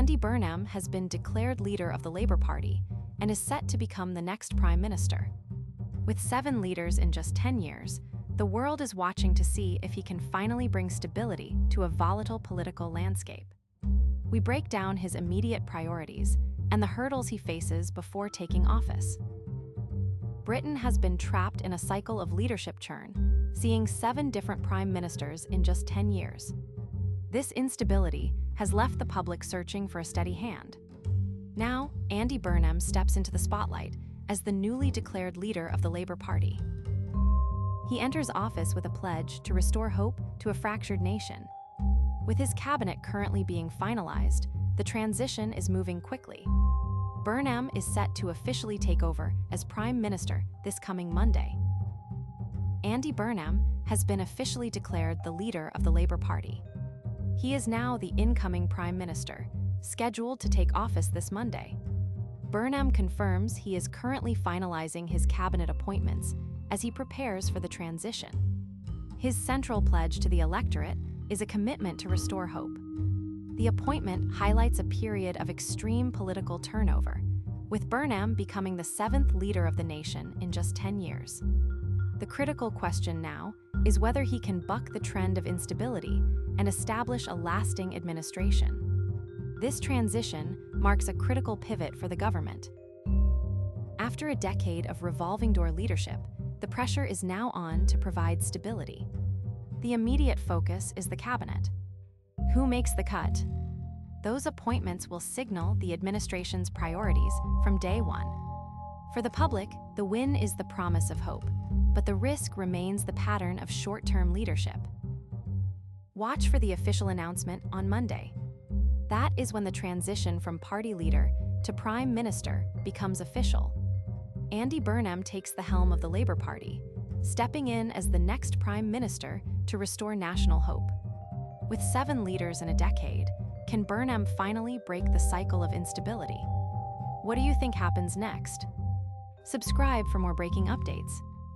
Andy Burnham has been declared leader of the Labour Party and is set to become the next Prime Minister. With 7 leaders in just 10 years, the world is watching to see if he can finally bring stability to a volatile political landscape. We break down his immediate priorities and the hurdles he faces before taking office. Britain has been trapped in a cycle of leadership churn, seeing 7 different prime ministers in just 10 years. This instability has left the public searching for a steady hand. Now, Andy Burnham steps into the spotlight as the newly declared leader of the Labour Party. He enters office with a pledge to restore hope to a fractured nation. With his cabinet currently being finalized, the transition is moving quickly. Burnham is set to officially take over as Prime Minister this coming Monday. Andy Burnham has been officially declared the leader of the Labour Party. He is now the incoming Prime Minister, scheduled to take office this Monday. Burnham confirms he is currently finalizing his cabinet appointments as he prepares for the transition. His central pledge to the electorate is a commitment to restore hope. The appointment highlights a period of extreme political turnover, with Burnham becoming the 7th leader of the nation in just 10 years. The critical question now is whether he can buck the trend of instability and establish a lasting administration. This transition marks a critical pivot for the government. After a decade of revolving door leadership, the pressure is now on to provide stability. The immediate focus is the cabinet. Who makes the cut? Those appointments will signal the administration's priorities from day one. For the public, the win is the promise of hope, but the risk remains the pattern of short-term leadership. Watch for the official announcement on Monday. That is when the transition from party leader to Prime Minister becomes official. Andy Burnham takes the helm of the Labour Party, stepping in as the next Prime Minister to restore national hope. With 7 leaders in a decade, can Burnham finally break the cycle of instability? What do you think happens next? Subscribe for more breaking updates.